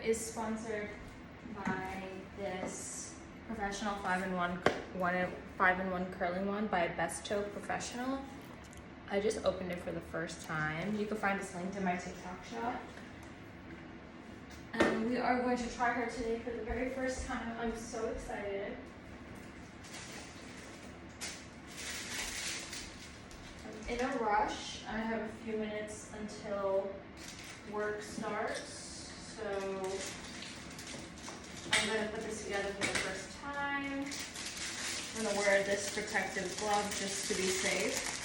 is sponsored by this professional 5-in-1 curling wand by Besto Professional. I just opened it for the first time. You can find this linked in my TikTok shop. And we are going to try her today for the very first time. I'm so excited. I'm in a rush. I have a few minutes until work starts, so I'm going to put this together for the first time. I'm going to wear this protective glove just to be safe.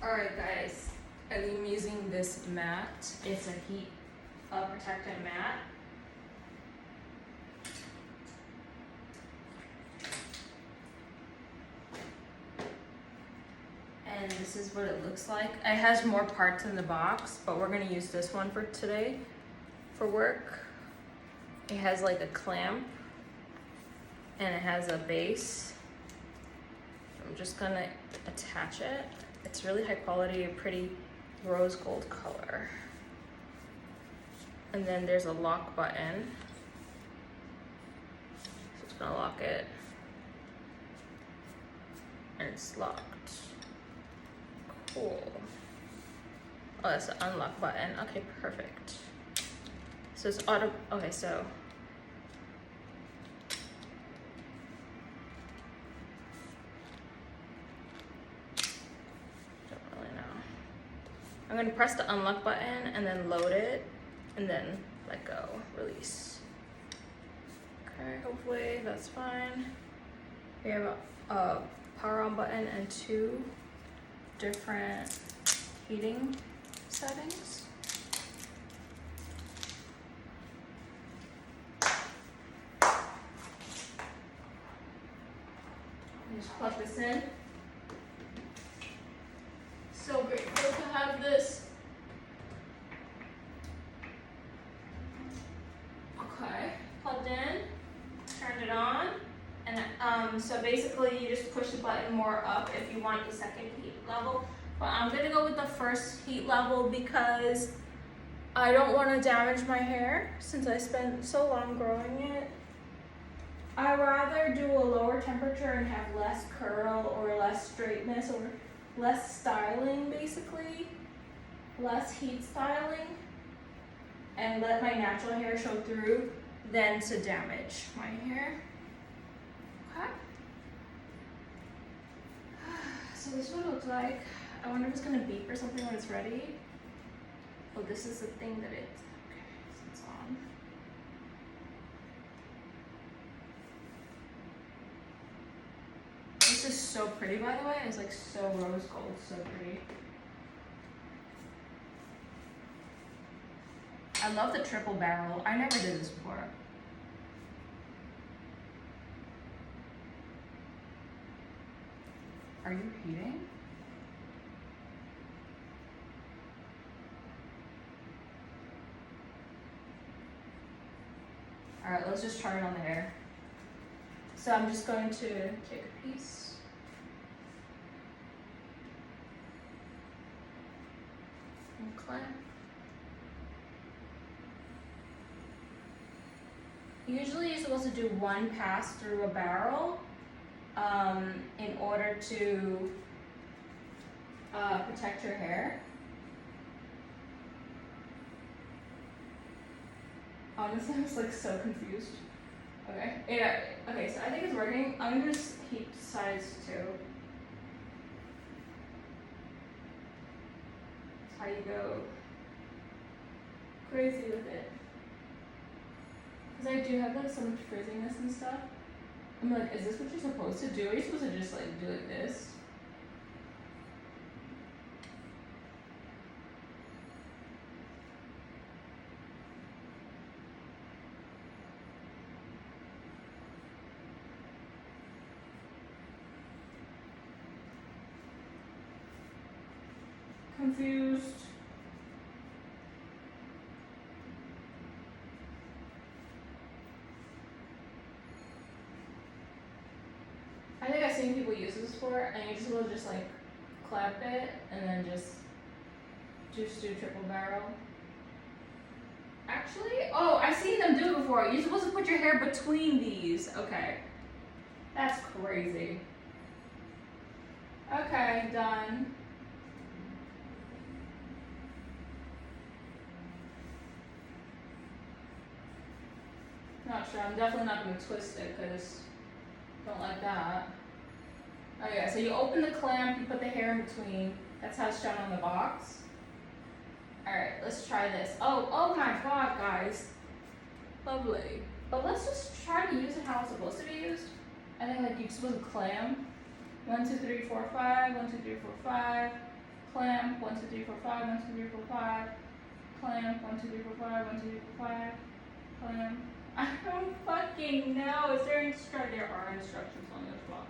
Alright guys, I'm using this mat. It's a heat protectant mat. And this is what it looks like. It has more parts in the box, but we're gonna use this one for today for work. It has like a clamp and it has a base. I'm just gonna attach it. It's really high quality, a pretty rose gold color. And then there's a lock button. So it's gonna lock it. And it's locked. Cool. Oh, that's the unlock button. Okay, perfect. So it's auto, okay, so. I'm gonna press the unlock button and then load it and then let go, release. Okay, hopefully that's fine. We have a power on button and 2 different heating settings. Just plug this in. So grateful to have this. Okay, plugged in, turned it on, and so basically you just push the button more up if you want the second heat level. But I'm gonna go with the first heat level because I don't want to damage my hair since I spent so long growing it. I'd rather do a lower temperature and have less curl or less straightness or less styling, basically, less heat styling, and let my natural hair show through than to damage my hair. Okay. So this is what it looks like. I wonder if it's gonna beep or something when it's ready. Oh, this is the thing that it, okay, so it's on. This is so pretty, by the way. It's like so rose gold, so pretty. I love the triple barrel. I never did this before. Are you heating? All right, let's just try it on the hair. So I'm just going to take a piece. And clamp. Usually you're supposed to do 1 pass through a barrel in order to protect your hair. Honestly, I was like so confused. Okay, yeah, okay, so I think it's working. I'm gonna just heat size 2. That's how you go crazy with it. Because I do have like so much frizziness and stuff. I'm like, is this what you're supposed to do? Are you supposed to just like do like this? confused. I think I've seen people use this before, and you just will just like clap it and then just do triple barrel. Actually, oh, I've seen them do it before. You're supposed to put your hair between these. Okay. That's crazy. Okay, done. Not sure. I'm definitely not going to twist it because I don't like that. Oh yeah, so you open the clamp, you put the hair in between. That's how it's shown on the box. Alright, let's try this. Oh my god, guys. Lovely. But let's just try to use it how it's supposed to be used. I think like you're supposed to clam. 1, 2, 3, 4, 5. 1, 2, 3, 4, 5. Clamp. 1, 2, 3, 4, 5. 1, 2, 3, 4, 5. Clamp. 1, 2, 3, 4, 5. 1, 2, 3, 4, 5. Clamp. I don't fucking know. Is there instructions? There are instructions on this box.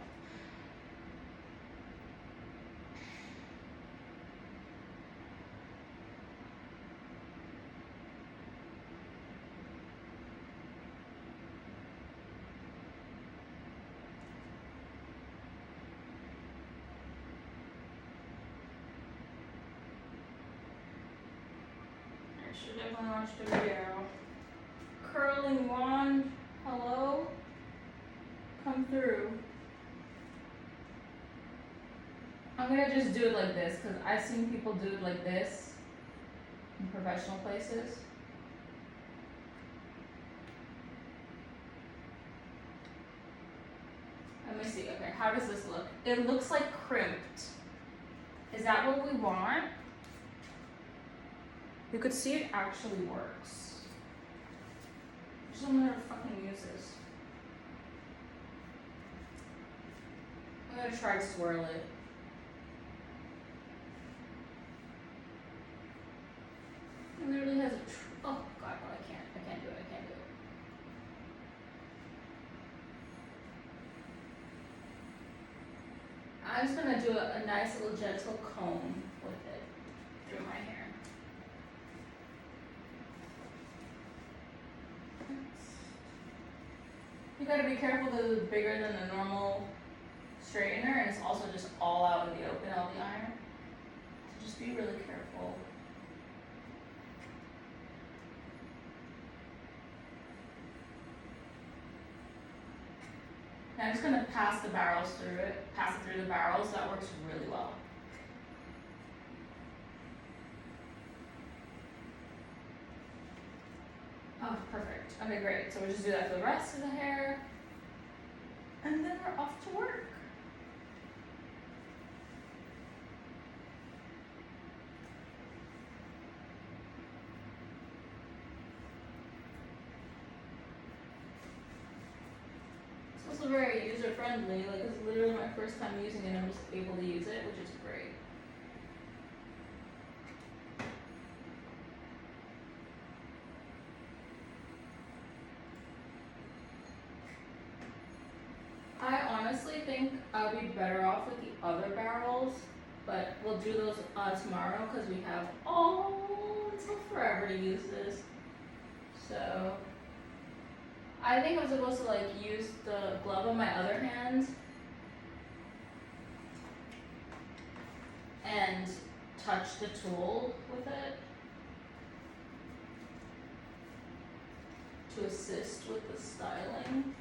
I should definitely watch the video. Curling wand, hello? Come through. I'm gonna just do it like this because I've seen people do it like this in professional places. Let me see, okay, how does this look? It looks like crimped. Is that what we want? You could see it actually works. I just don't know how to fucking use this. I'm gonna try to swirl it. It literally has a oh god, no, I can't do it. I'm just gonna do a nice little gentle comb with it through my hair. You gotta be careful because it's bigger than a normal straightener and it's also just all out in the open, all the iron. So just be really careful. Now I'm just gonna pass the barrels through it, pass it through the barrels. That works really well. Oh, perfect. Okay, great. So we'll just do that for the rest of the hair. And then we're off to work. It's also very user-friendly. Like, it's literally my first time using it. I'm just able to use it, which is great. I honestly think I'll be better off with the other barrels, but we'll do those tomorrow because we have until forever to use this. So I think I'm supposed to like use the glove on my other hand and touch the tool with it to assist with the styling.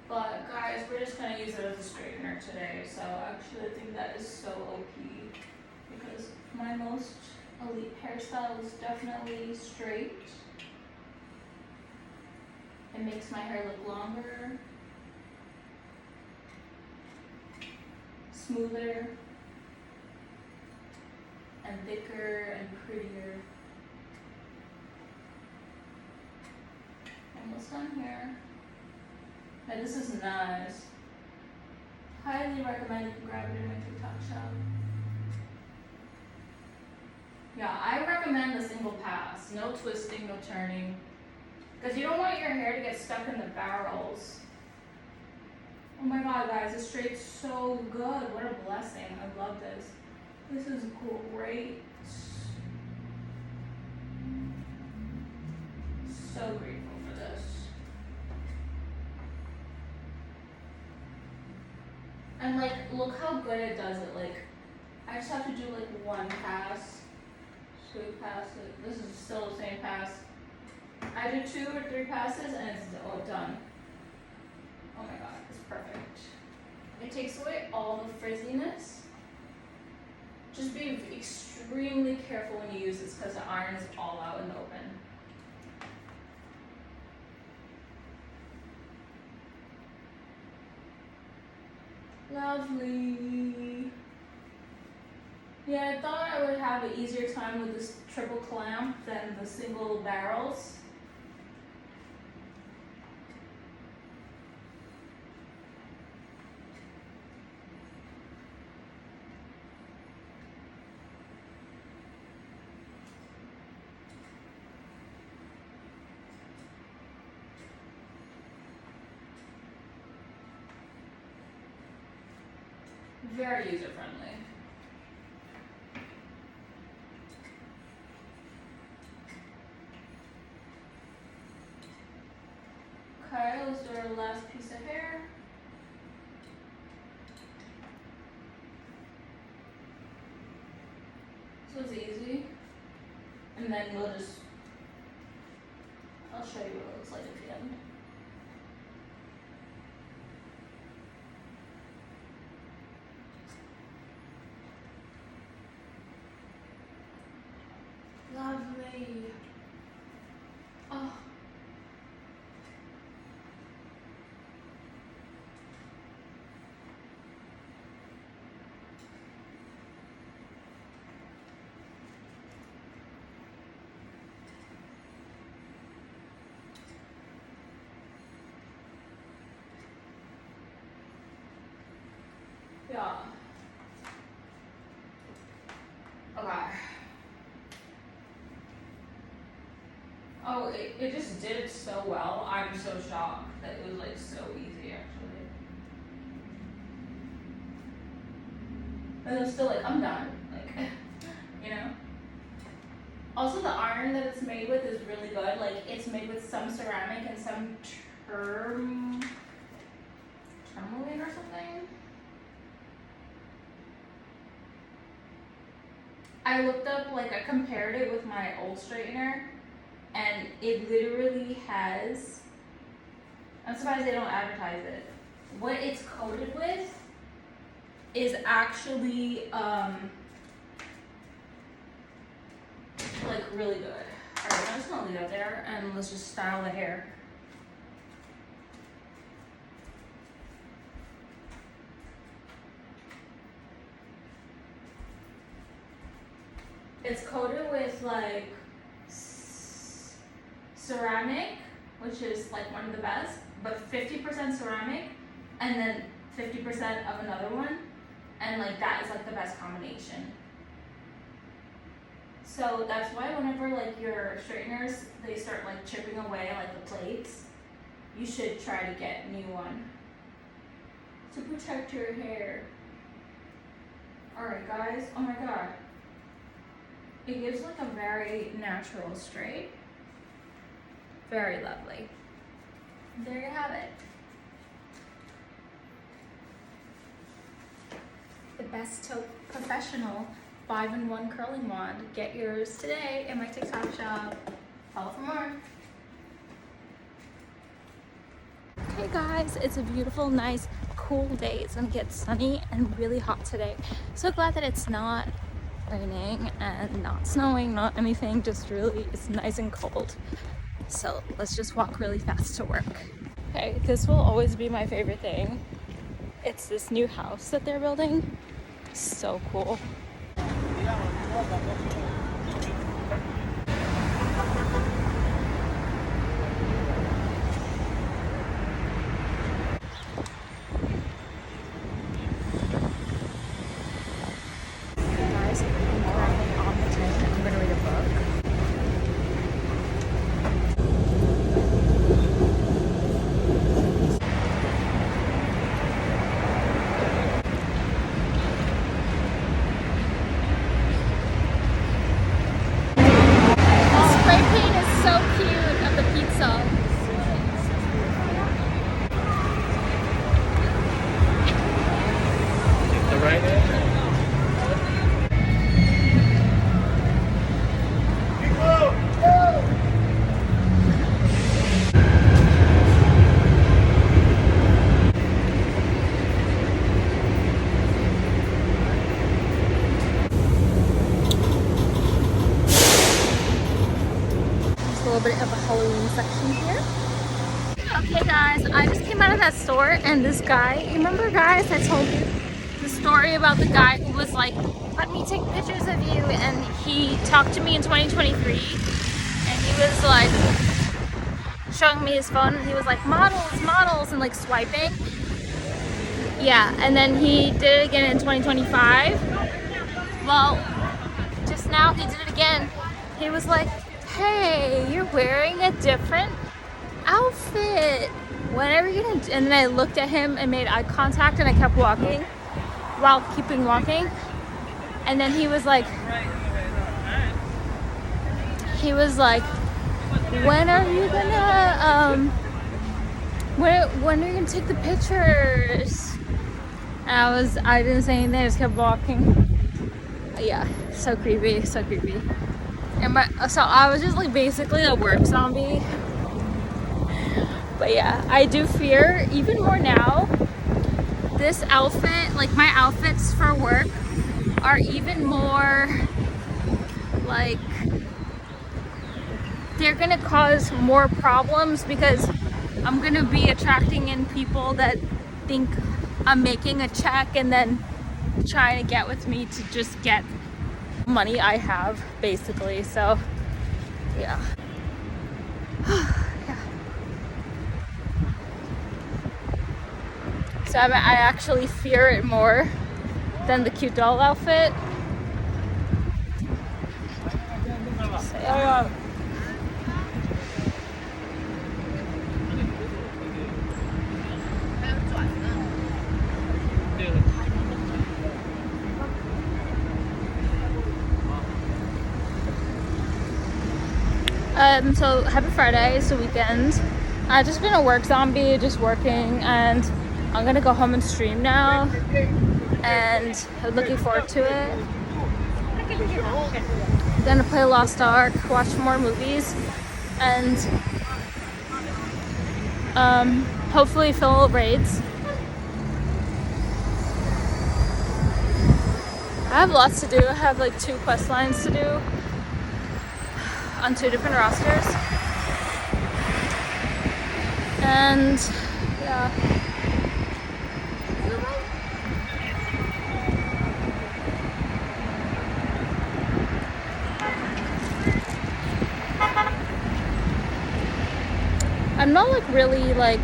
But guys, we're just gonna use it as a straightener today. So actually I think that is so OP because my most elite hairstyle is definitely straight. It makes my hair look longer, smoother, and thicker and prettier. Almost done here. And this is nice. Highly recommend you grab it in my TikTok shop. Yeah, I recommend the single pass. No twisting, no turning. Because you don't want your hair to get stuck in the barrels. Oh my god, guys, this straight's so good. What a blessing. I love this. This is great. So grateful for this. And like, look how good it does it. Like, I just have to do like one pass. So we pass it. This is still the same pass. I do 2 or 3 passes and it's done. Oh my god, it's perfect. It takes away all the frizziness. Just be extremely careful when you use this because the iron is all out in the open. Lovely. Yeah, I thought I would have an easier time with this triple clamp than the single barrels. Very user friendly. Okay, let's do our last piece of hair. This was easy. And then we'll just, I'll show you what it looks like at the end. Lovely. Oh. Yeah. Okay. Oh, it just did it so well. I'm so shocked that it was like so easy actually. And I'm still like, I'm done. Like, you know? Also the iron that it's made with is really good. Like it's made with some ceramic and some tourmaline or something. I looked up, like I compared it with my old straightener and it literally has, I'm surprised they don't advertise it. What it's coated with is actually like really good. Alright, I'm just gonna leave it there and let's just style the hair. It's coated with like ceramic, which is like one of the best, but 50% ceramic and then 50% of another one, and like that is like the best combination. So that's why whenever like your straighteners, they start like chipping away like the plates, you should try to get a new one to protect your hair. Alright guys, oh my god. It gives like a very natural straight. Very lovely. There you have it. The best taupe professional 5-in-1 curling wand. Get yours today in my TikTok shop. Follow for more. Hey guys, it's a beautiful, nice, cool day. It's gonna get sunny and really hot today. So glad that it's not raining and not snowing, not anything, just really, it's nice and cold. So let's just walk really fast to work. Okay, this will always be my favorite thing. It's this new house that they're building. So cool. Guys, I'm currently on the train. I'm gonna read a book. Halloween section here. Okay guys, I just came out of that store and this guy, you remember guys, I told you the story about the guy who was like, let me take pictures of you, and he talked to me in 2023 and he was like showing me his phone and he was like, models, and like swiping. Yeah, and then he did it again in 2025. Well, just now he did it again. He was like, hey, you're wearing a different outfit. When are you gonna? And then I looked at him and made eye contact and I kept walking while keeping walking. And then he was like, when are you gonna, when are you gonna take the pictures? And I didn't say anything, I just kept walking. Yeah, so creepy, so creepy. And so I was just like basically a work zombie. But yeah, I do fear even more now. This outfit, like my outfits for work, are even more like, they're gonna cause more problems because I'm gonna be attracting in people that think I'm making a check and then trying to get with me to just get money I have, basically. So yeah. Yeah. So I actually fear it more than the cute doll outfit. So, yeah. So happy Friday, it's the weekend. I've just been a work zombie, just working, and I'm gonna go home and stream now, and I'm looking forward to it. Gonna play Lost Ark, watch more movies, and hopefully fill raids. I have lots to do. I have like 2 quest lines to do on 2 different rosters, and yeah. I'm not like really like,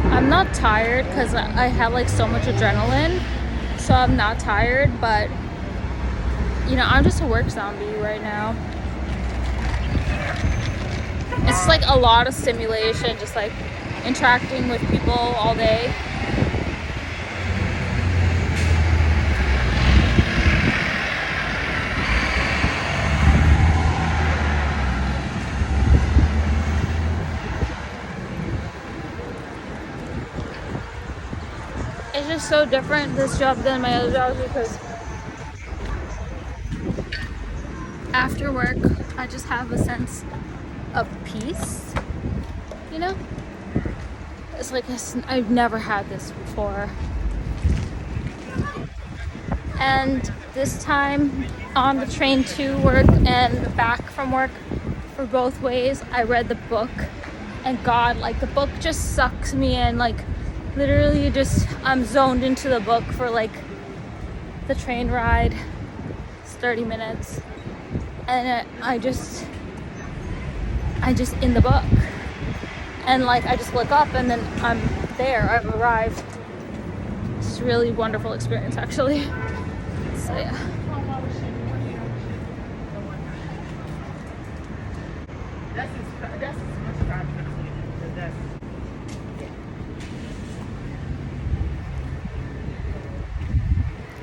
I'm not tired because I have like so much adrenaline, so I'm not tired, but you know, I'm just a work zombie right now. It's like a lot of stimulation, just like interacting with people all day. It's just so different, this job, than my other jobs, because after work I just have a sense of peace, you know? It's like I've never had this before. And this time on the train to work and back from work, for both ways, I read the book, and God, like the book just sucks me in, like literally just I'm zoned into the book for like the train ride. It's 30 minutes and I just in the book, and like I just look up and then I'm there, I've arrived. It's a really wonderful experience actually. So yeah.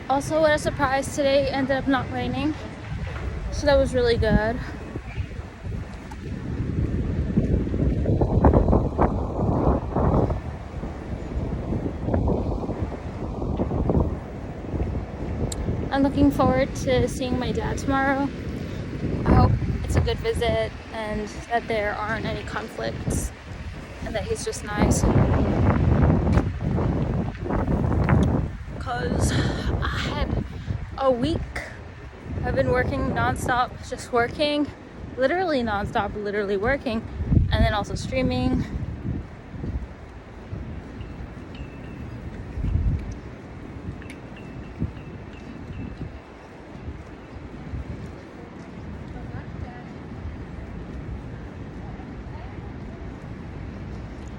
Also, what a surprise, today ended up not raining, so that was really good. I'm looking forward to seeing my dad tomorrow. I hope it's a good visit and that there aren't any conflicts and that he's just nice. Because I had a week. I've been working non-stop, just working, literally non-stop, literally working. and then also streaming.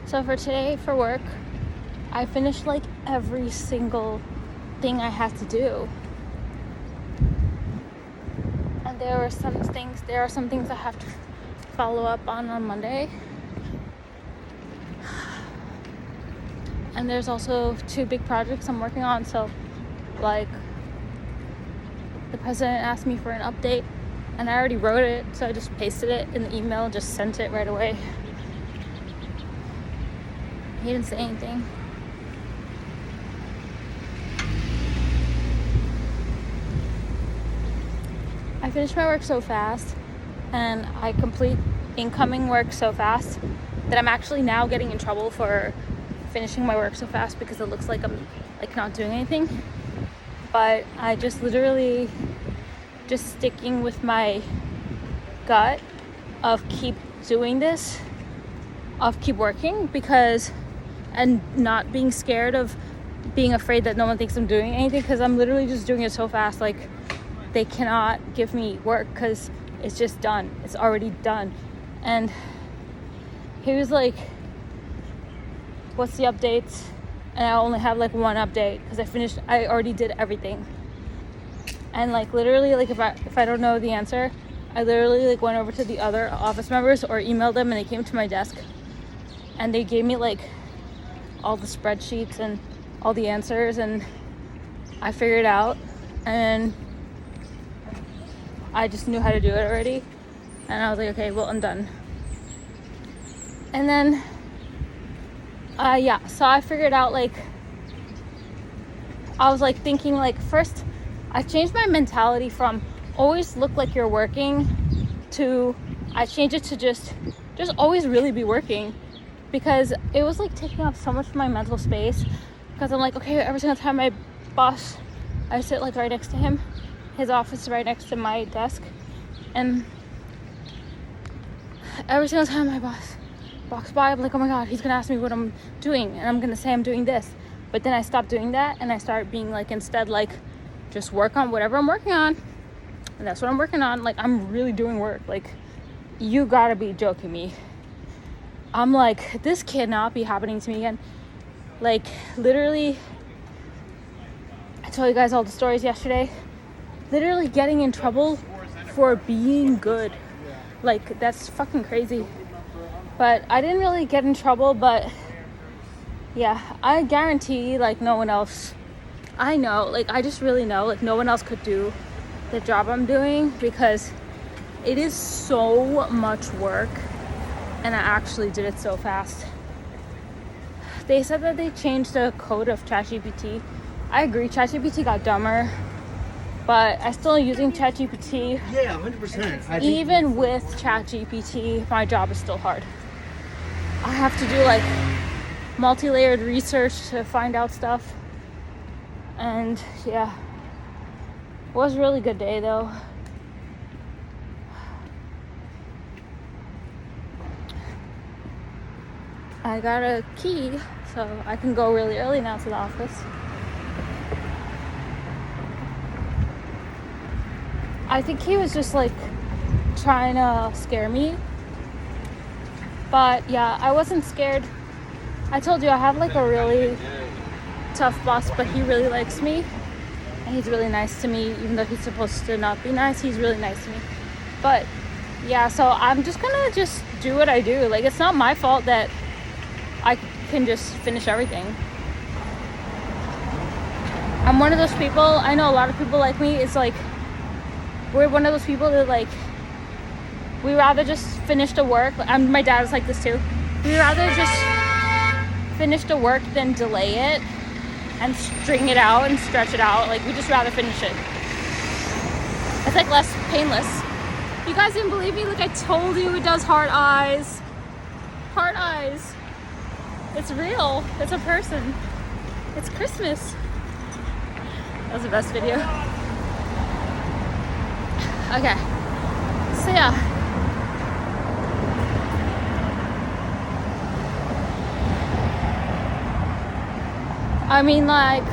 So for today, for work, I finished like every single thing I had to do. And there are some things I have to follow up on Monday. And there's also 2 big projects I'm working on. So like the president asked me for an update and I already wrote it. So I just pasted it in the email and just sent it right away. He didn't say anything. I finish my work so fast and I complete incoming work so fast that I'm actually now getting in trouble for finishing my work so fast because it looks like I'm like not doing anything. But I just literally just sticking with my gut of keep doing this, of keep working, because and not being scared of being afraid that no one thinks I'm doing anything, because I'm literally just doing it so fast. Like they cannot give me work because it's just done. It's already done. And he was like, what's the updates? And I only have like 1 update because I already did everything. And like literally, like if I don't know the answer, I literally like went over to the other office members or emailed them, and they came to my desk and they gave me like all the spreadsheets and all the answers, and I figured it out, and I just knew how to do it already. And I was like, okay, well, I'm done. And then so I figured out, like, I was like thinking, like, first I changed my mentality from always look like you're working to I changed it to just always really be working, because it was like taking up so much of my mental space. Because I'm like, okay, every single time my boss, I sit like right next to him, his office is right next to my desk, and every single time my boss walks by, I'm like, oh my god, he's gonna ask me what I'm doing, and I'm gonna say I'm doing this. But then I stopped doing that, and I started being like, instead, like, just work on whatever I'm working on, and that's what I'm working on. Like, I'm really doing work. Like, you gotta be joking me. I'm like, this cannot be happening to me again. Like, literally, I told you guys all the stories yesterday. Literally getting in trouble for being good. Like, that's fucking crazy. But I didn't really get in trouble, but yeah, I guarantee, like, no one else, I know, like, I just really know, like, no one else could do the job I'm doing, because it is so much work, and I actually did it so fast. They said that they changed the code of ChatGPT. I agree, ChatGPT got dumber, but I'm still using ChatGPT. Yeah, 100%. Even with ChatGPT, my job is still hard. I have to do like multi-layered research to find out stuff. And yeah, it was a really good day though. I got a key, so I can go really early now to the office. I think he was just like trying to scare me. But yeah, I wasn't scared. I told you I have like a really tough boss, but he really likes me. And he's really nice to me, even though he's supposed to not be nice. He's really nice to me. But yeah, so I'm just gonna just do what I do. Like, it's not my fault that I can just finish everything. I'm one of those people, I know a lot of people like me, it's like, we're one of those people that like, we rather just finish the work. My dad is like this too. We rather just finish the work than delay it and string it out and stretch it out. Like, we just rather finish it. It's like less painless. You guys didn't believe me? Like, I told you it does heart eyes. Heart eyes. It's real. It's a person. It's Christmas. That was the best video. Okay. So yeah. I mean, like,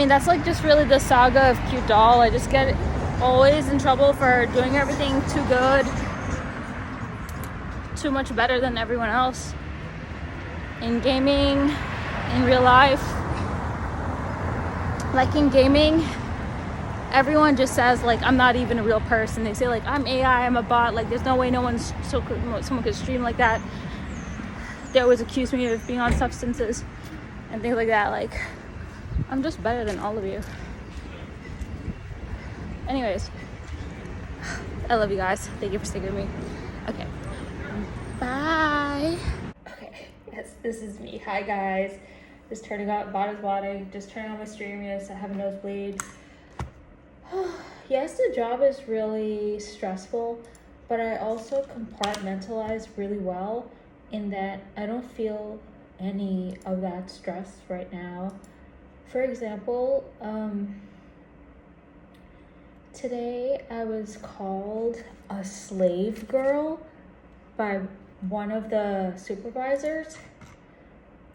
that's like just really the saga of cute doll. I just get always in trouble for doing everything too good, too much better than everyone else in gaming, in real life. Like in gaming, everyone just says like I'm not even a real person. They say like I'm AI, I'm a bot. Like there's no way someone could stream like that. They always accuse me of being on substances and things like that. Like I'm just better than all of you. Anyways, I love you guys. Thank you for sticking with me. Okay, bye. Okay, yes, this is me. Hi guys. Just turning on body, just turning on my stream. Yes, I have a nosebleed. Yes, the job is really stressful, but I also compartmentalize really well in that I don't feel any of that stress right now. For example, today I was called a slave girl by one of the supervisors,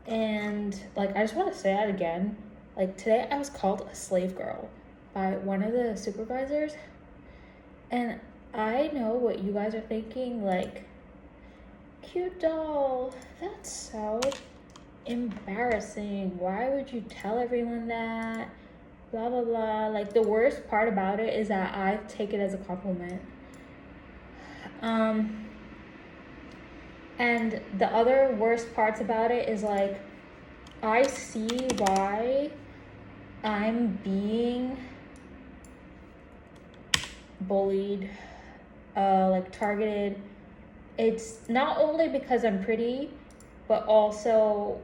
and like I just want to say that again. Like today I was called a slave girl by one of the supervisors, and I know what you guys are thinking, like, cute doll, that's so embarrassing. Why would you tell everyone that? Blah blah blah. Like the worst part about it is that I take it as a compliment. And the other worst parts about it is like I see why I'm being bullied, like targeted. It's not only because I'm pretty, but also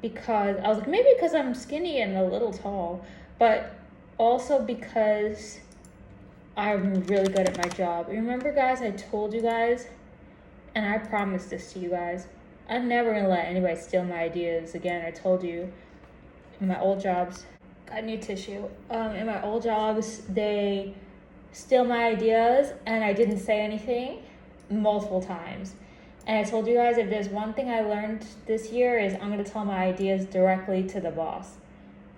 because I was like, maybe because I'm skinny and a little tall, but also because I'm really good at my job. Remember guys, I told you guys, and I promised this to you guys, I'm never gonna let anybody steal my ideas again. I told you in my old jobs, got new tissue. In my old jobs, they steal my ideas and I didn't say anything multiple times. And I told you guys, if there's one thing I learned this year is I'm gonna tell my ideas directly to the boss.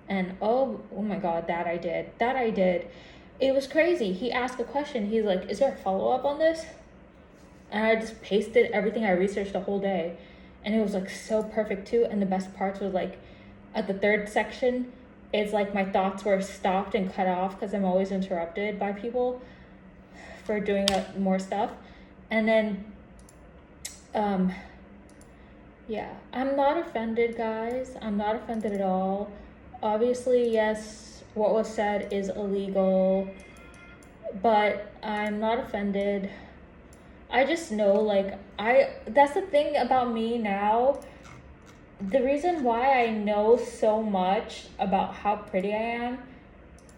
And oh my god, that I did. It was crazy. He asked a question. He's like, is there a follow-up on this? And I just pasted everything I researched the whole day. And it was like so perfect too. And the best parts was like at the third section, it's like my thoughts were stopped and cut off because I'm always interrupted by people for doing more stuff. And then, yeah, I'm not offended, guys. I'm not offended at all. Obviously, yes, what was said is illegal, but I'm not offended. I just know, like, that's the thing about me now. The reason why I know so much about how pretty I am,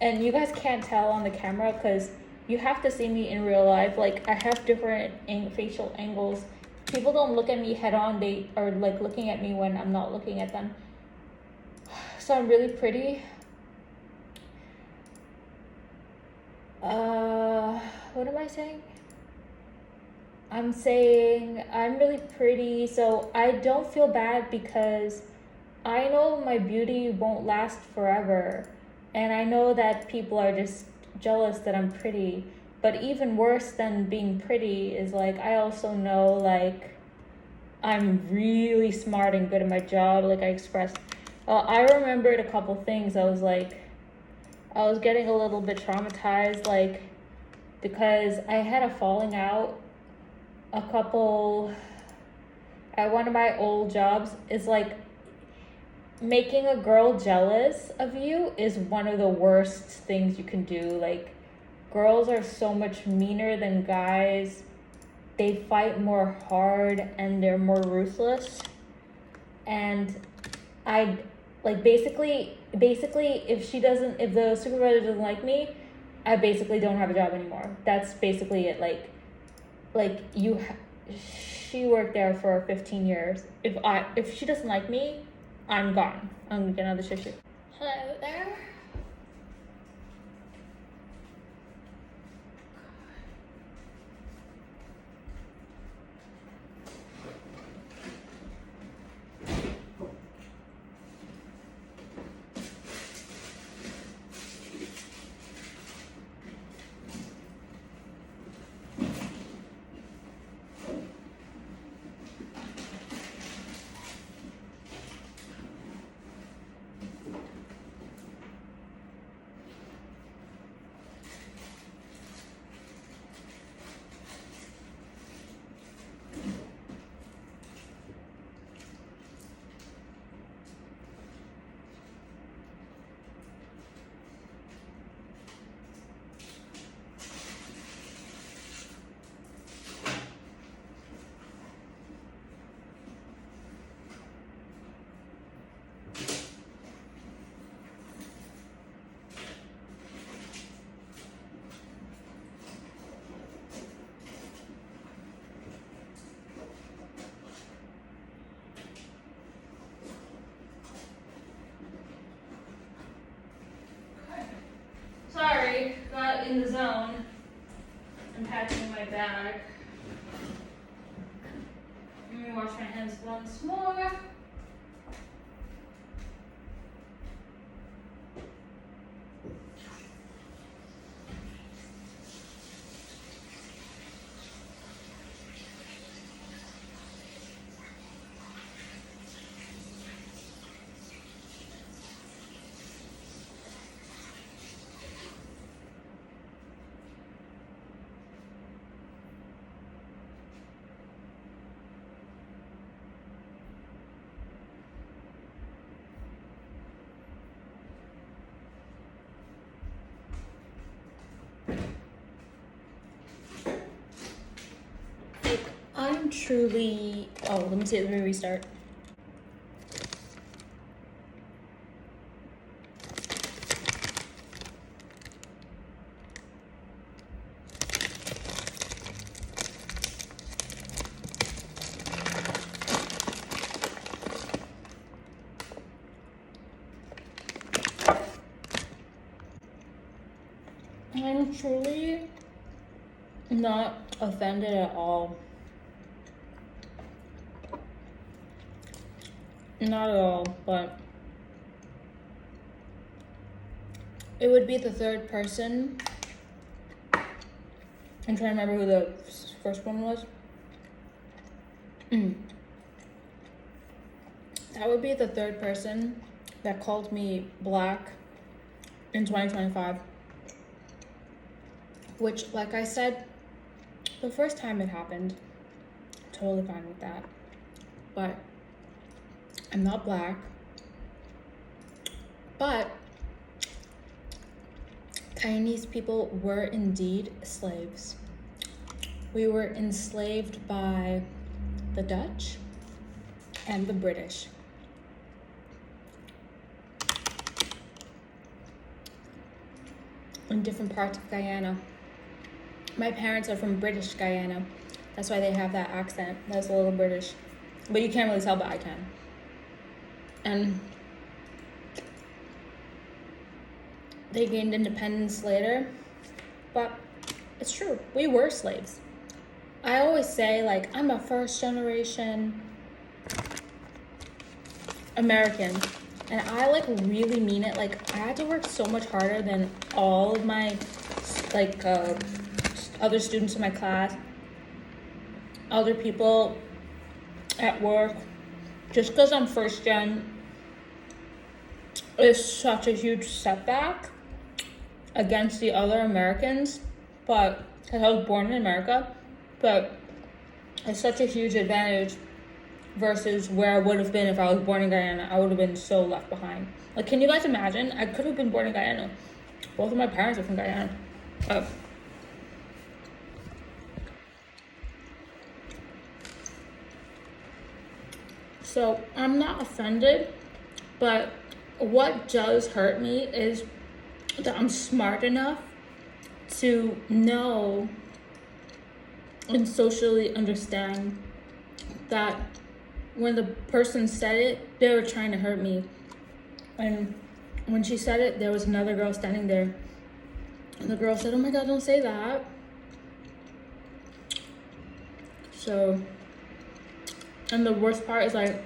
and you guys can't tell on the camera because you have to see me in real life. Like, I have different facial angles. People don't look at me head on. They are like looking at me when I'm not looking at them. So I'm really pretty. What am I saying? I'm saying I'm really pretty, so I don't feel bad because I know my beauty won't last forever. And I know that people are just jealous that I'm pretty. But even worse than being pretty is like, I also know like I'm really smart and good at my job. Like I expressed, I remembered a couple things. I was getting a little bit traumatized, like, because I had a falling out at one of my old jobs. Is like making a girl jealous of you is one of the worst things you can do. Like, girls are so much meaner than guys. They fight more hard and they're more ruthless. And I like basically if the supervisor doesn't like me, I basically don't have a job anymore. That's basically it. She worked there for 15 years. If she doesn't like me, I'm gone. I'm gonna get another tissue. Hello there. got in the zone. I'm packing my bag. Let me wash my hands once more. I'm truly, oh, let me see, let me restart. I'm truly not offended at all. Not at all, but it would be the third person. I'm trying to remember who the first one was. That would be the third person that called me black in 2025. Which, like I said, the first time it happened, totally fine with that. But I'm not black. But Chinese people were indeed slaves. We were enslaved by the Dutch and the British. In different parts of Guyana. My parents are from British Guyana. That's why they have that accent. That's a little British. But you can't really tell, but I can. And they gained independence later. But it's true. We were slaves. I always say, like, I'm a first generation American. And I, like, really mean it. Like, I had to work so much harder than all of my, like, other students in my class, other people at work. Just because I'm first gen is such a huge setback against the other Americans, but because I was born in America, but it's such a huge advantage versus where I would have been if I was born in Guyana. I would have been so left behind. Like, can you guys imagine? I could have been born in Guyana. Both of my parents are from Guyana. So I'm not offended, but what does hurt me is that I'm smart enough to know and socially understand that when the person said it, they were trying to hurt me. And when she said it, there was another girl standing there. And the girl said, "Oh my God, don't say that." So, and the worst part is, like,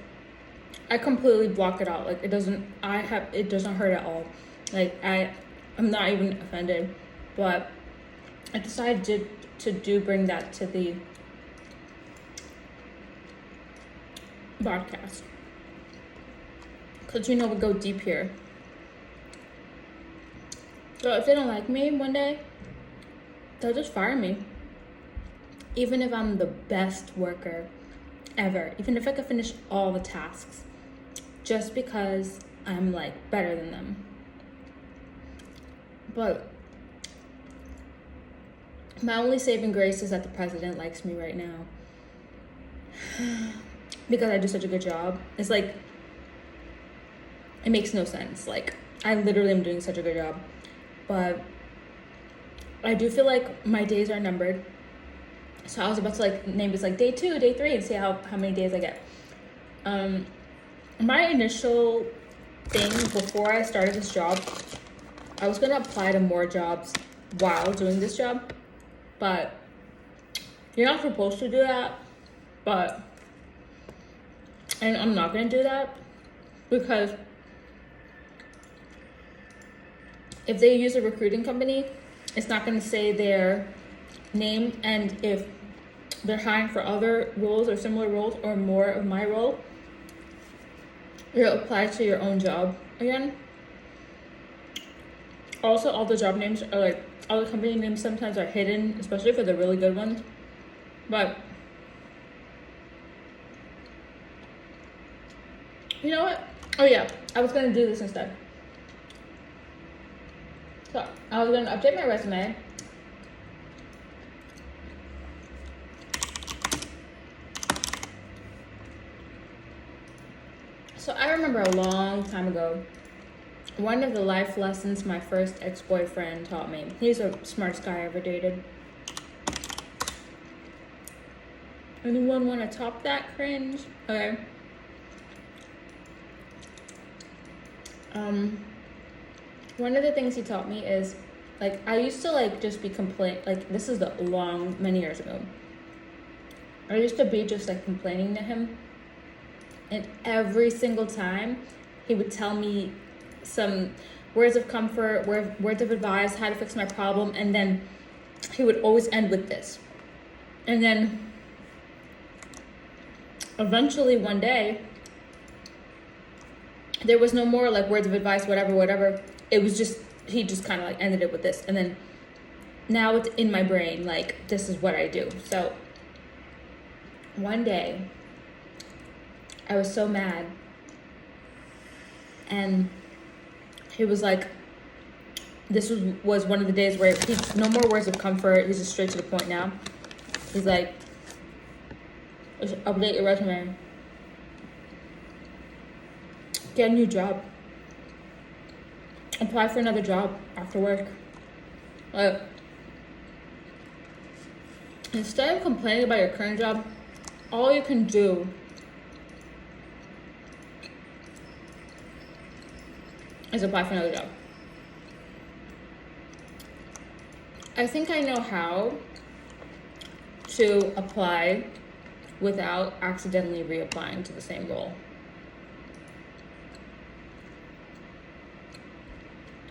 I completely block it out. Like, it doesn't hurt at all. Like, I'm not even offended. But I decided to bring that to the podcast. Because, we go deep here. So if they don't like me one day, they'll just fire me. Even if I'm the best worker ever. Even if I could finish all the tasks. Just because I'm, like, better than them. But my only saving grace is that the president likes me right now. Because I do such a good job. It's like, it makes no sense. Like, I literally am doing such a good job. But I do feel like my days are numbered. So I was about to, like, name this, like, day 2, day 3, and see how many days I get. My initial thing before I started this job, I was gonna apply to more jobs while doing this job, but you're not supposed to do that. And I'm not gonna do that because if they use a recruiting company, it's not gonna say their name, and if they're hiring for other roles or similar roles or more of my role, you'll apply to your own job again. Also, all the job names are like, all the company names sometimes are hidden, especially for the really good ones. But you know what? Oh yeah, I was gonna do this instead. So I was gonna update my resume. So I remember a long time ago, one of the life lessons my first ex-boyfriend taught me. He's the smartest guy I ever dated. Anyone want to top that cringe? Okay. One of the things he taught me is, like, I used to like just be this is many years ago. I used to be just like complaining to him, and every single time he would tell me some words of comfort, words of advice, how to fix my problem, and then he would always end with this. And then eventually one day, there was no more like words of advice, whatever. It was just, he just kind of like ended it with this. And then now it's in my brain, like, this is what I do. So one day I was so mad, and he was like, this was one of the days where he's no more words of comfort. He's just straight to the point now. He's like, update your resume. Get a new job. Apply for another job after work. Like, instead of complaining about your current job, all you can do is apply for another job. I think I know how to apply without accidentally reapplying to the same role.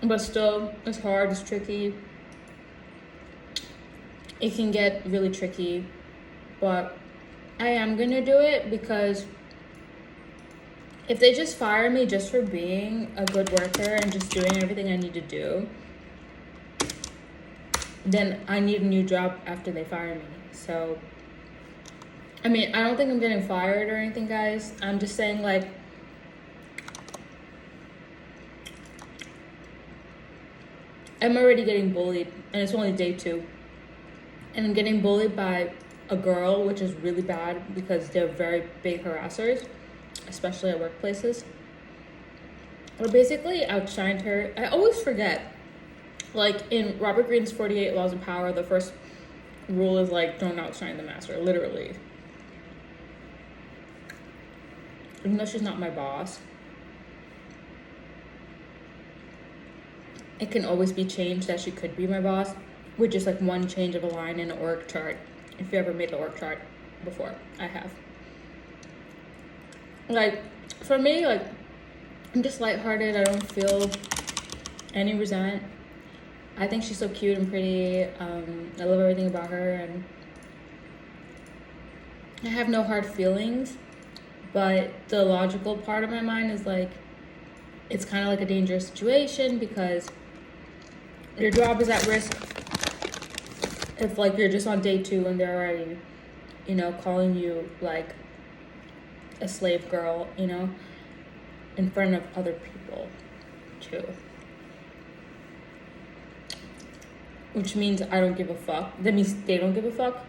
But still, it's hard, it's tricky. It can get really tricky, but I am gonna do it because if they just fire me just for being a good worker and just doing everything I need to do, then I need a new job after they fire me. So, I mean, I don't think I'm getting fired or anything, guys. I'm just saying, like, I'm already getting bullied, and it's only day 2. And I'm getting bullied by a girl, which is really bad because they're very big harassers, especially at workplaces. I basically outshined her. I always forget. Like, in Robert Greene's 48 Laws of Power, the first rule is, like, don't outshine the master, literally. Even though she's not my boss, it can always be changed that she could be my boss with just like one change of a line in an org chart. If you ever made the org chart before, I have. Like, for me, like, I'm just lighthearted. I don't feel any resentment. I think she's so cute and pretty. I love everything about her, and I have no hard feelings. But the logical part of my mind is like, it's kind of like a dangerous situation because your job is at risk if, like, you're just on day 2 and they're already, you know, calling you like a slave girl, you know, in front of other people too. Which means I don't give a fuck. That means they don't give a fuck.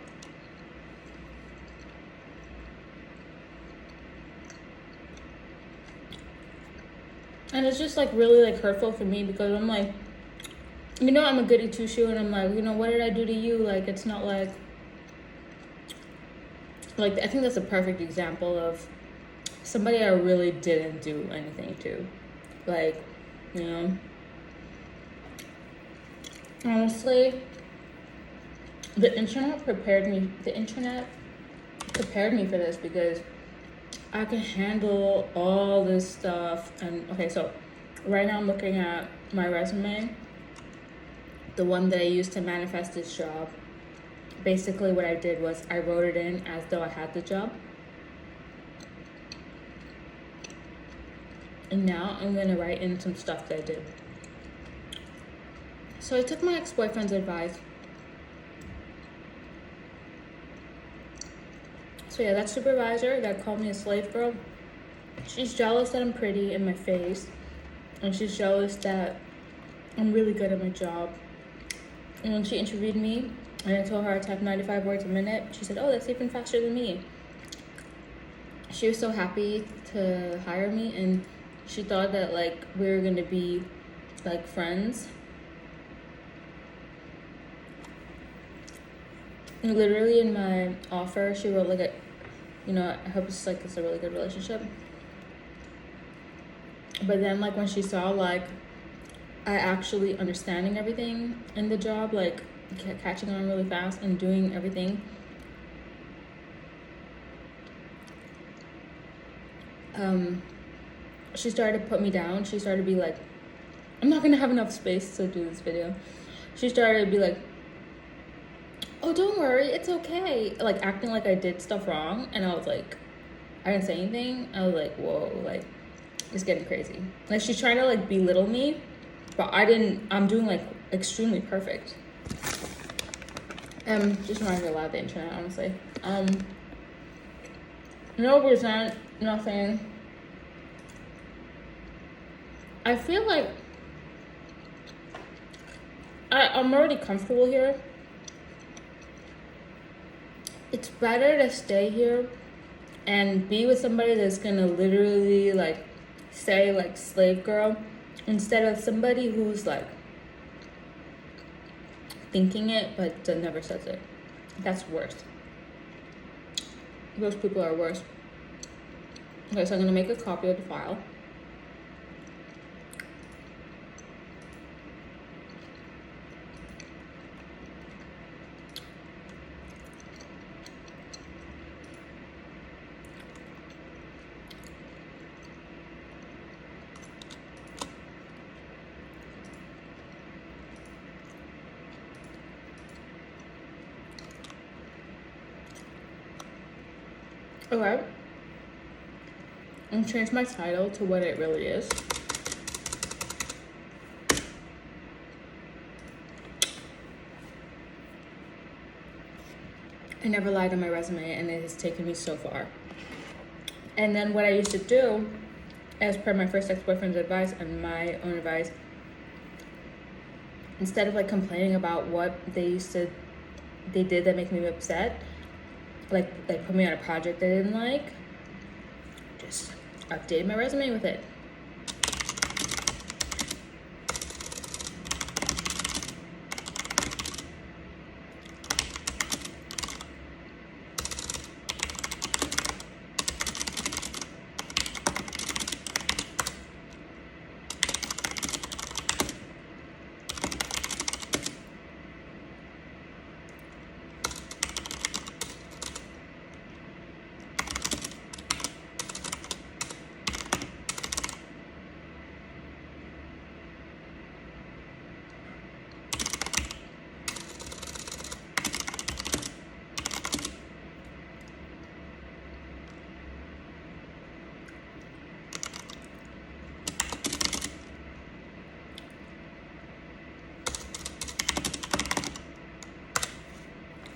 And it's just like really like hurtful for me because I'm like, you know, I'm a goody 2-shoe, and I'm like, you know, what did I do to you? Like, it's not like I think that's a perfect example of somebody I really didn't do anything to. Like, you know, Honestly, the internet prepared me for this because I can handle all this stuff. And okay, so right now I'm looking at my resume, the one that I used to manifest this job. Basically what I did was I wrote it in as though I had the job. And now I'm gonna write in some stuff that I did. So I took my ex-boyfriend's advice. So yeah, that supervisor that called me a slave girl, she's jealous that I'm pretty in my face. And she's jealous that I'm really good at my job. And when she interviewed me, and I told her I type 95 words a minute, she said, oh, that's even faster than me. She was so happy to hire me, and she thought that like we were gonna be like friends. And literally in my offer, she wrote like I hope it's a really good relationship. But then like when she saw like I actually understanding everything in the job, like catching on really fast and doing everything, she started to put me down. She started to be like, I'm not gonna have enough space to do this video. She started to be like, oh, don't worry, it's okay. Like acting like I did stuff wrong. And I was like, I didn't say anything. I was like, whoa, like it's getting crazy. Like she's trying to like belittle me, but I'm doing like extremely perfect. Just reminds me a lot of the internet, honestly. No resent, nothing. I feel like I'm already comfortable here. It's better to stay here and be with somebody that's gonna literally like say like slave girl instead of somebody who's like thinking it but never says it. That's worse. Those people are worse. Okay, so I'm gonna make a copy of the file. Okay. I'm gonna change my title to what it really is. I never lied on my resume, and it has taken me so far. And then what I used to do, as per my first ex-boyfriend's advice and my own advice, instead of like complaining about what they did that make me upset, like put me on a project I didn't like, just updated my resume with it.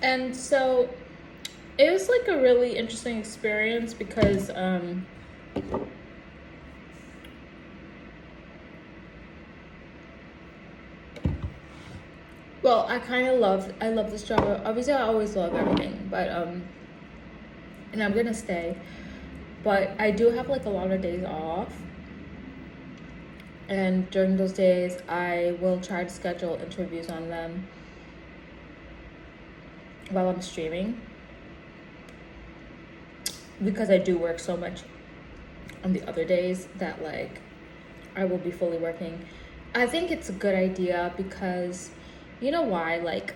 And so it was like a really interesting experience because well, I love this job. Obviously I always love everything, but and I'm gonna stay. But I do have like a lot of days off. And during those days I will try to schedule interviews on them while I'm streaming, because I do work so much on the other days that like I will be fully working. I think it's a good idea because You know why? Like,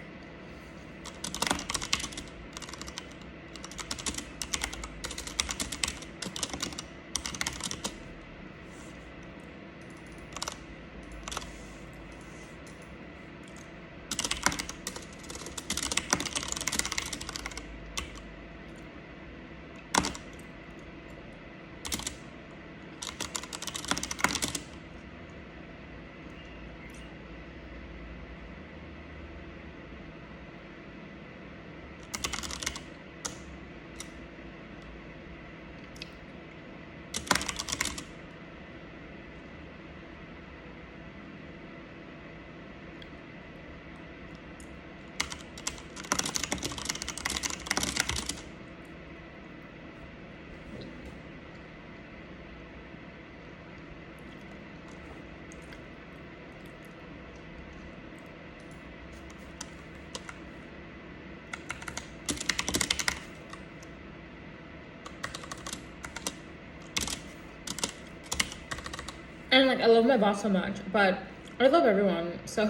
and like, I love my boss so much, but I love everyone. So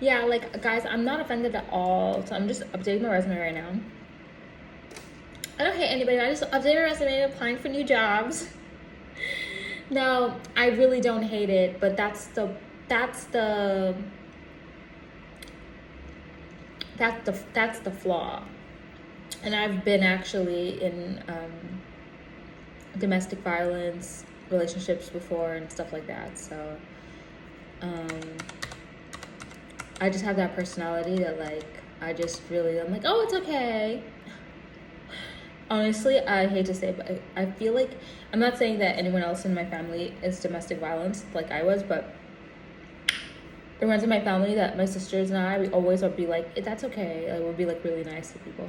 yeah, like, guys, I'm not offended at all. So I'm just updating my resume right now. I don't hate anybody. I just updated my resume, applying for new jobs. No, I really don't hate it, but that's the flaw. And I've been actually in domestic violence relationships before and stuff like that. So I just have that personality that, like, I'm like, oh, it's okay. Honestly, I hate to say it, but I feel like, I'm not saying that anyone else in my family is domestic violence like I was, but the ones in my family, that my sisters and I, we always would be like, that's okay. Like, we'll be like really nice to people.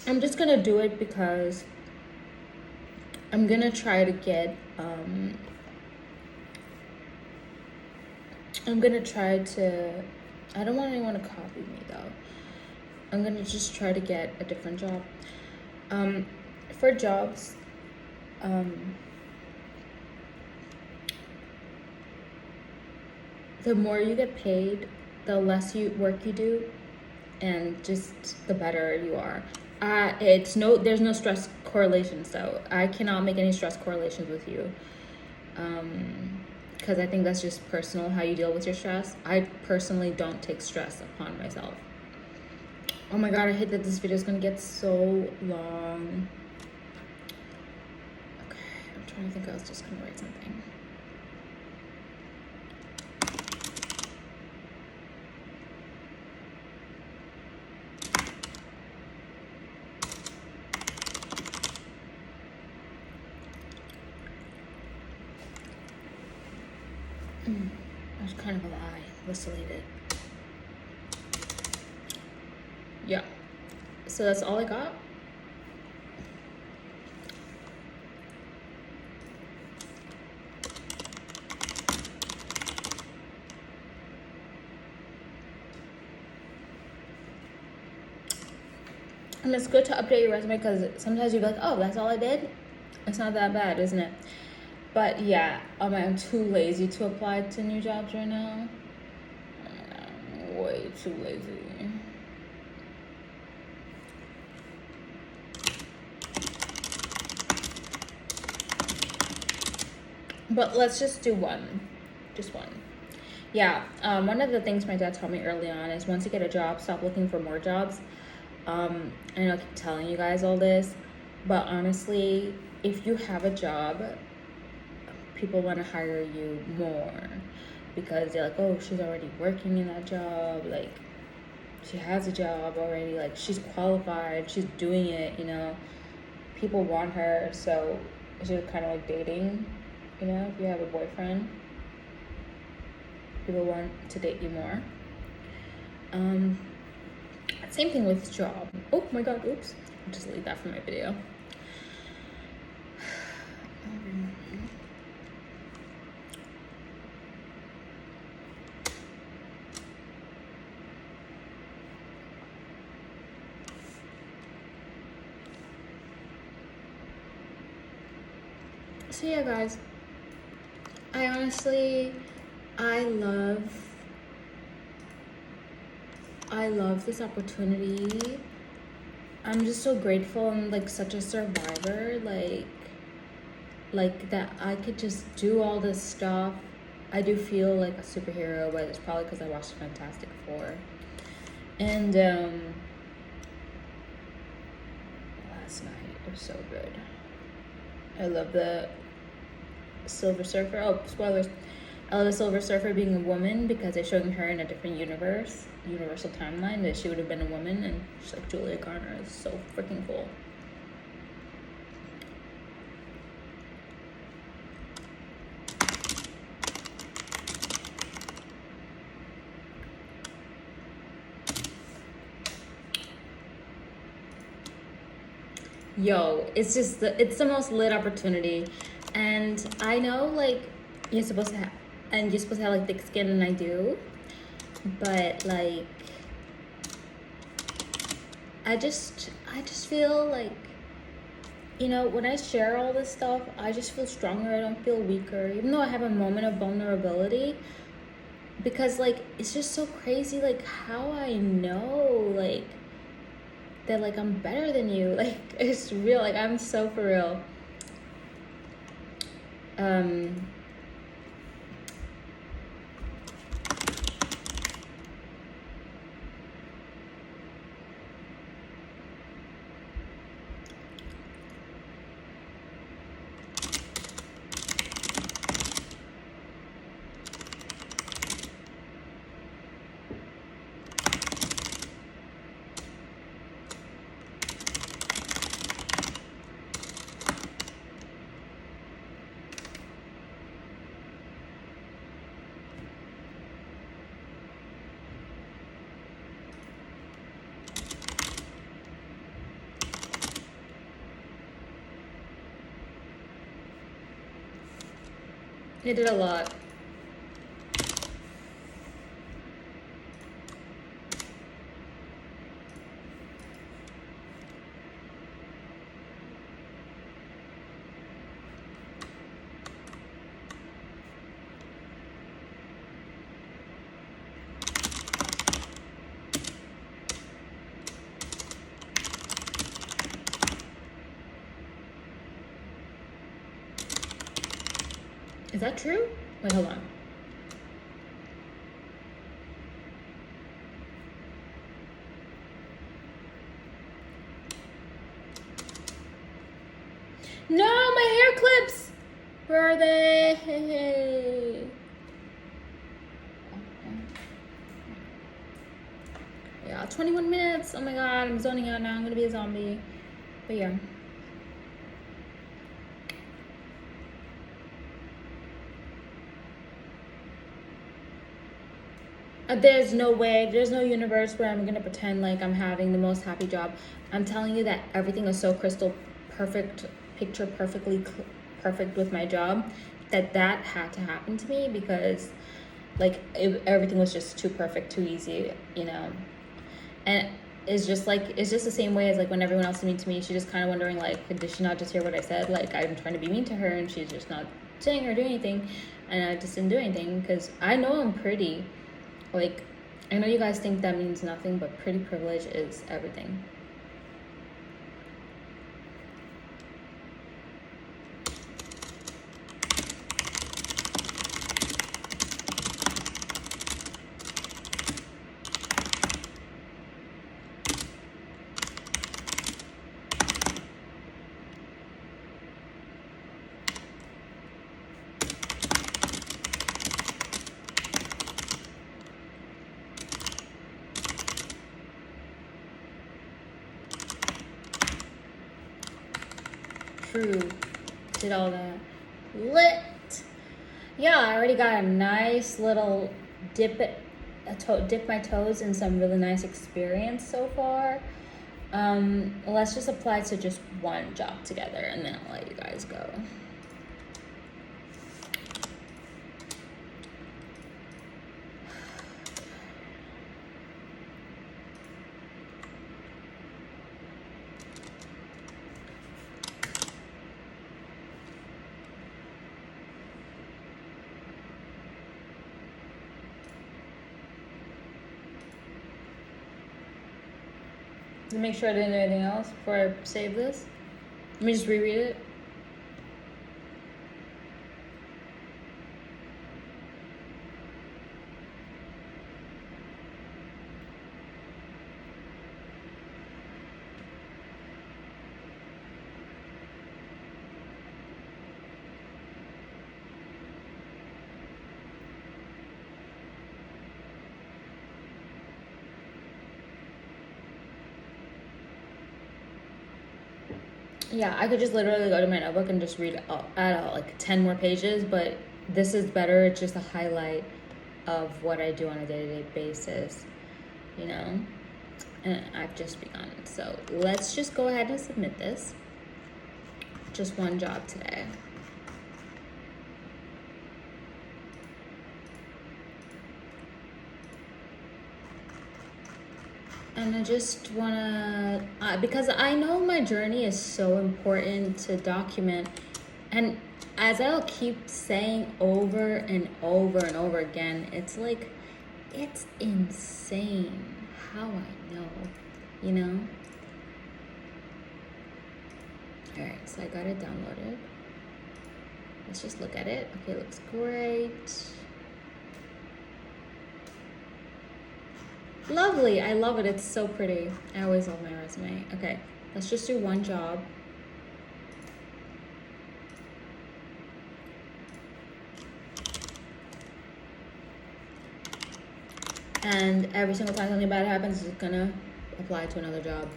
I'm just gonna do it because I'm gonna try to get I don't want anyone to copy me though. I'm gonna just try to get a different job. For jobs, the more you get paid, the less work you do, and just the better you are. There's no stress correlations though. I cannot make any stress correlations with you. Because I think that's just personal, how you deal with your stress. I personally don't take stress upon myself. Oh my god, I hate that this video is gonna get so long. Okay, I'm trying to think. I was just gonna write something. That's kind of a lie. Let's delete it. Yeah. So that's all I got. And it's good to update your resume because sometimes you're like, oh, that's all I did? It's not that bad, isn't it? But yeah, I'm too lazy to apply to new jobs right now. I'm way too lazy. But let's just do one. Just one. Yeah, one of the things my dad told me early on is once you get a job, stop looking for more jobs. I know I keep telling you guys all this, but honestly, if you have a job, people want to hire you more because they're like, oh, she's already working in that job, like she has a job already, like she's qualified, she's doing it, you know. People want her, so it's just kind of like dating, you know. If you have a boyfriend, people want to date you more. Same thing with job. Oh my god, oops. I'll just leave that for my video. So yeah, guys, I honestly, I love this opportunity. I'm just so grateful. I'm like such a survivor. Like that I could just do all this stuff. I do feel like a superhero, but it's probably because I watched Fantastic Four. And last night it was so good. I love the Silver Surfer. Oh, spoilers. I love the Silver Surfer being a woman because they're showing her in a different universal timeline, that she would have been a woman, and she's like Julia Garner. Is so freaking cool. Yo, it's the most lit opportunity, and I know like you're supposed to have like thick skin, and I do, but like I just feel like, you know, when I share all this stuff, I just feel stronger. I don't feel weaker, even though I have a moment of vulnerability, because like it's just so crazy like how I know like that like I'm better than you. Like it's real. Like I'm so for real. It did a lot. Is that true? Wait, hold on. No, my hair clips! Where are they? Yeah, 21 minutes. Oh my god, I'm zoning out now. I'm gonna be a zombie. But yeah. There's no way, there's no universe where I'm gonna pretend like I'm having the most happy job. I'm telling you that everything is so crystal perfect, picture perfectly perfect with my job, that had to happen to me, because like everything was just too perfect, too easy, you know. And it's just the same way as like when everyone else is mean to me, she's just kind of wondering like, did she not just hear what I said? Like I'm trying to be mean to her and she's just not saying or doing anything, and I just didn't do anything because I know I'm pretty. Like, I know you guys think that means nothing, but pretty privilege is everything. True. Did all that. Lit. Yeah, I already got a nice little dip my toes in some really nice experience so far. Let's just apply to just one job together, and then I'll let you guys go. To make sure I didn't do anything else before I save this. Let me just reread it. Yeah, I could just literally go to my notebook and just add out like 10 more pages, but this is better. It's just a highlight of what I do on a day-to-day basis, you know? And I've just begun. So let's just go ahead and submit this. Just one job today. And I just wanna, because I know my journey is so important to document. And as I'll keep saying over and over and over again, it's like, it's insane how I know, you know? All right, so I got it downloaded. Let's just look at it. Okay, it looks great. Lovely, I love it, it's so pretty. I always love my resume. Okay, let's just do one job. And every single time something bad happens, it's gonna apply to another job.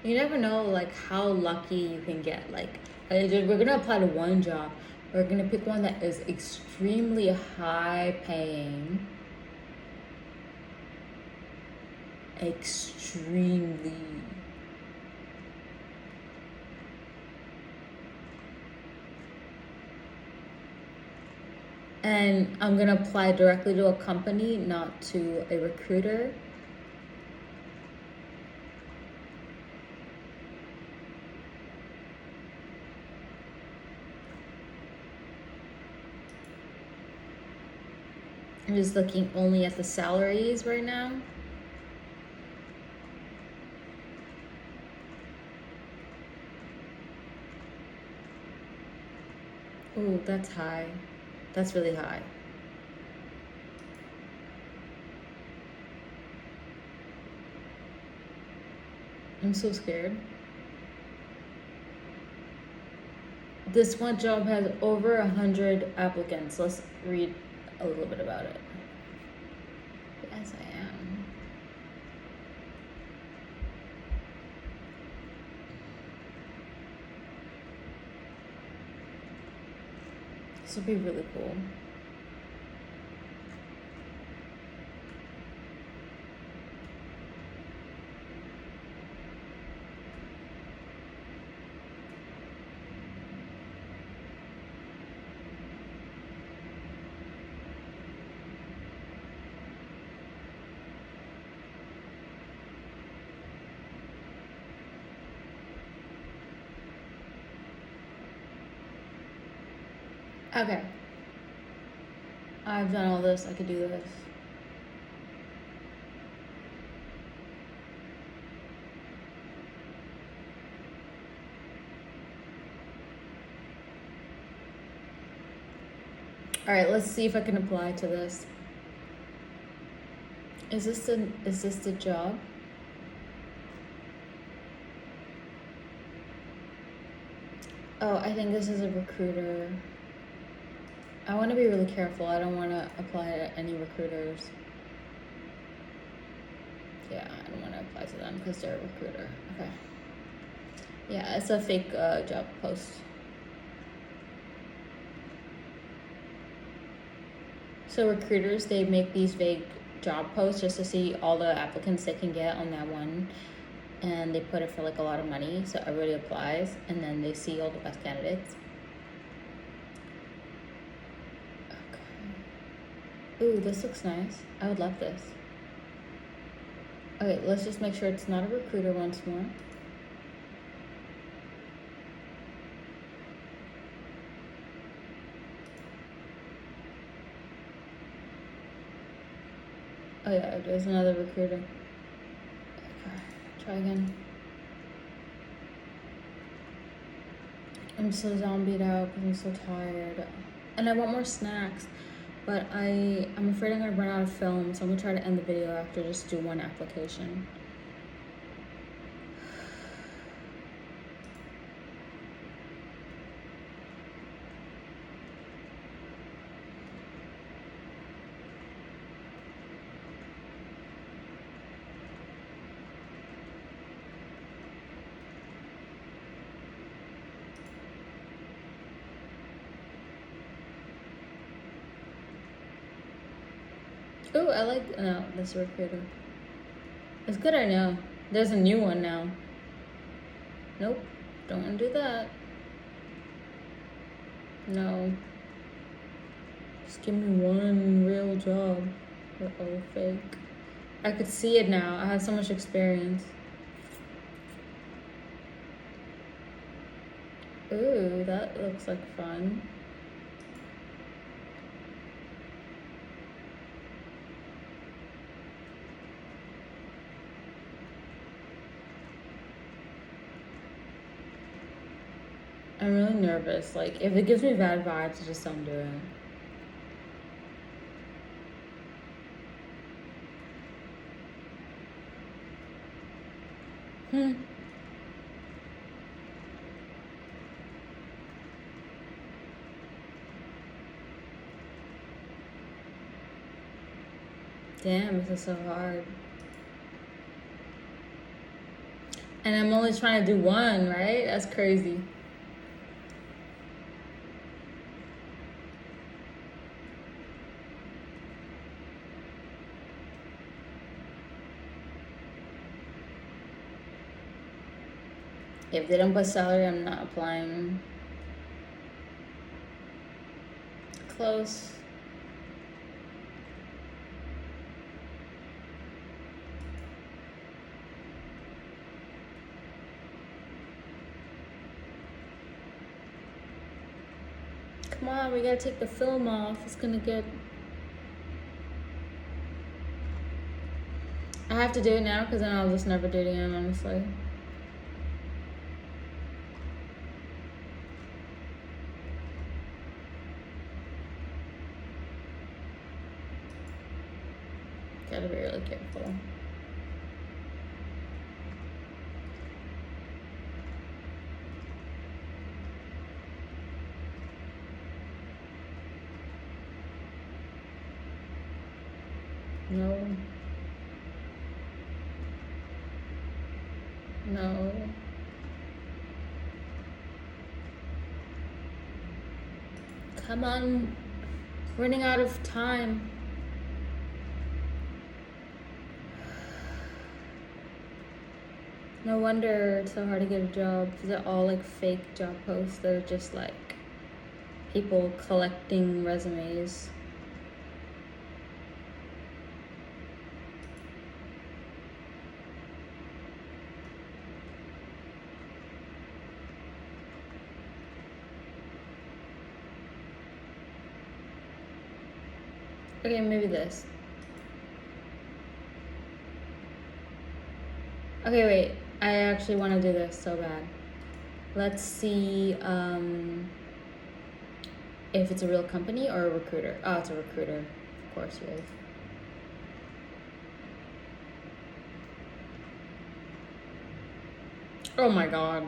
You never know, like, how lucky you can get. Like, we're gonna apply to one job. We're gonna pick one that is extremely high paying. Extremely. And I'm gonna apply directly to a company, not to a recruiter. I'm just looking only at the salaries right now. Ooh, that's high. That's really high. I'm so scared. This one job has over 100 applicants. Let's read a little bit about it. Yes, I am. This would be really cool. Okay. I've done all this. I could do this. All right, let's see if I can apply to this. Is this the job? Oh, I think this is a recruiter. I want to be really careful. I don't want to apply to any recruiters. Yeah, I don't want to apply to them because they're a recruiter. Okay. Yeah, it's a fake job post. So recruiters, they make these vague job posts just to see all the applicants they can get on that one. And they put it for like a lot of money, so everybody applies, and then they see all the best candidates. Ooh, this looks nice. I would love this. Okay, let's just make sure it's not a recruiter once more. Oh yeah, there's another recruiter. Okay, try again. I'm so zombied out because I'm so tired. And I want more snacks, but I'm afraid I'm gonna run out of film, so I'm gonna try to end the video after just do one application. Ooh, I like, no, this recruiter. It's good, I know. There's a new one now. Nope, don't want to do that. No. Just give me one real job. They're all fake. I could see it now. I have so much experience. Ooh, that looks like fun. I'm really nervous. Like, if it gives me bad vibes, just don't do it. Damn, this is so hard. And I'm only trying to do one, right? That's crazy. If they don't put salary, I'm not applying. Close. Come on, we gotta take the film off. It's gonna get... I have to do it now because then I'll just never do it again, honestly. Gotta be really careful. No. No. Come on. Running out of time. No wonder it's so hard to get a job. They're all like fake job posts. They're just like people collecting resumes. Okay, maybe this. Okay, wait. I actually want to do this so bad. Let's see if it's a real company or a recruiter. Oh, it's a recruiter. Of course it is. Oh my god.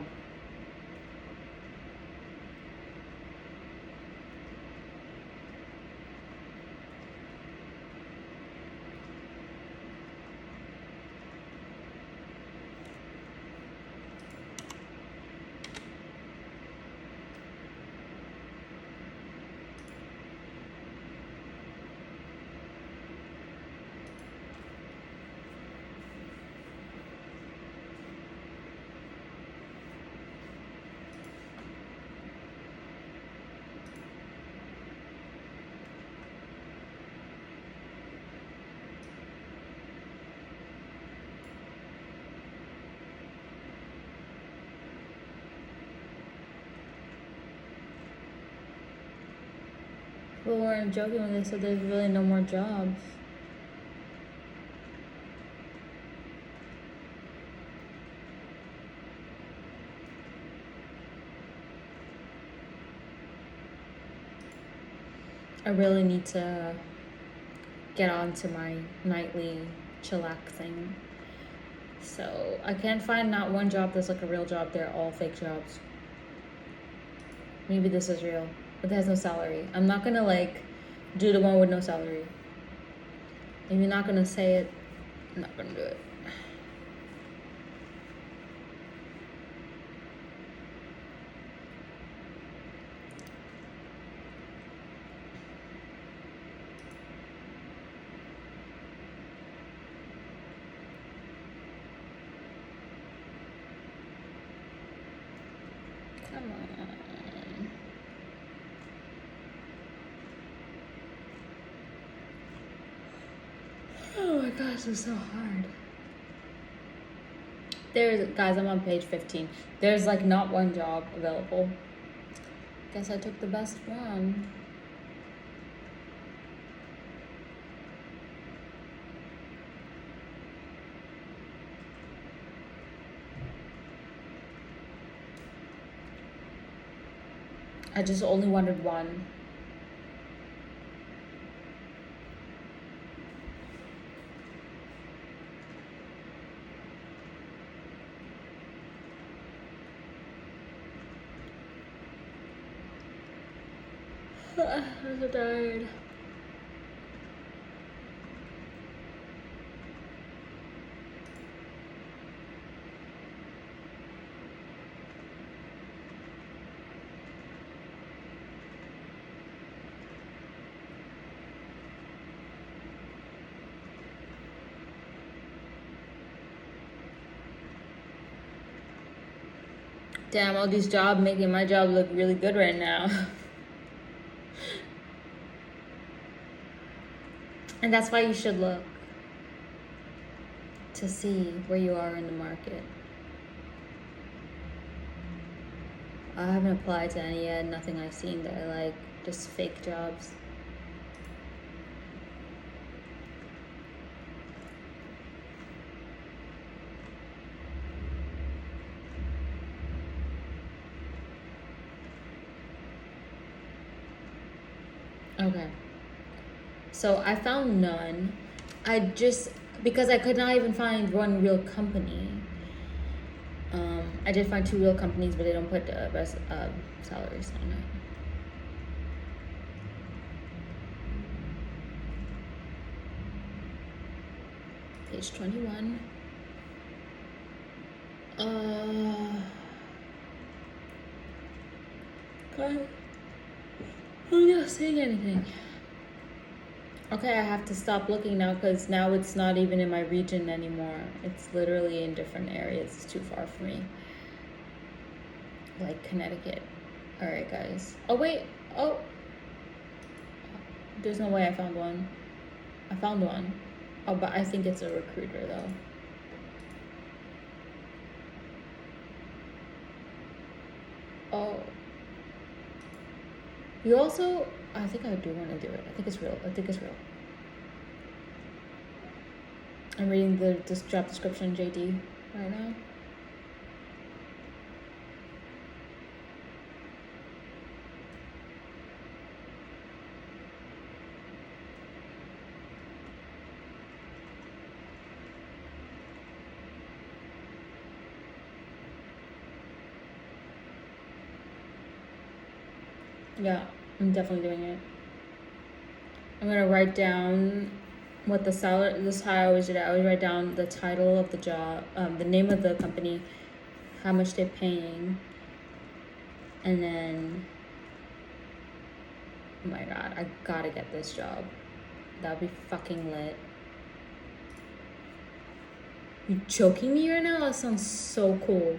People weren't joking when they said there's really no more jobs. I really need to get on to my nightly chillax thing. So I can't find not one job that's like a real job. They're all fake jobs. Maybe this is real, but it has no salary. I'm not gonna like do the one with no salary. If you're not gonna say it, I'm not gonna do it. Come on. Oh my gosh, this is so hard. Guys, I'm on page 15. There's like not one job available. Guess I took the best one. I just only wanted one. I'm so tired. Damn, all these jobs making my job look really good right now. And that's why you should look to see where you are in the market. I haven't applied to any yet, nothing I've seen that I like, just fake jobs. Okay. So I found none. Because I could not even find one real company. I did find 2 real companies, but they don't put salaries on it. Page 21. God. I'm not seeing anything. Okay, I have to stop looking now because now it's not even in my region anymore. It's literally in different areas. It's too far for me. Like Connecticut. Alright, guys. Oh, wait. Oh. There's no way I found one. I found one. Oh, but I think it's a recruiter, though. Oh. You also... I think I do want to do it. I think it's real. I'm reading this job description JD right now. Yeah, I'm definitely doing it. I'm gonna write down what the salary. This is how I always do that. I always write down the title of the job, the name of the company, how much they're paying, and then. Oh my god, I gotta get this job. That'd be fucking lit. You joking me right now? That sounds so cool.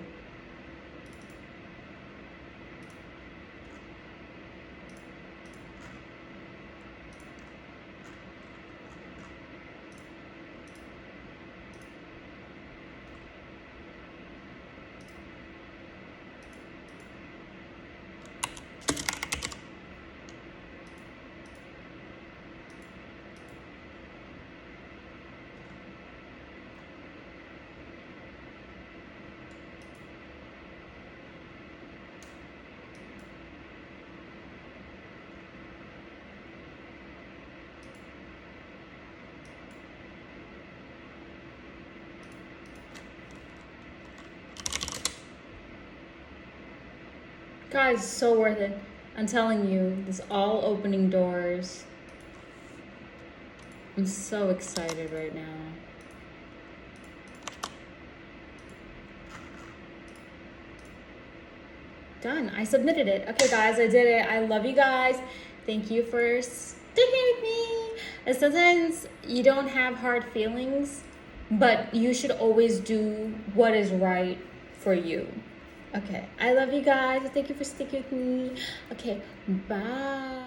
Guys, so worth it. I'm telling you, this all opening doors. I'm so excited right now. Done. I submitted it. Okay, guys, I did it. I love you guys. Thank you for sticking with me. And sometimes you don't have hard feelings, but you should always do what is right for you. Okay, I love you guys. Thank you for sticking with me. Okay, bye.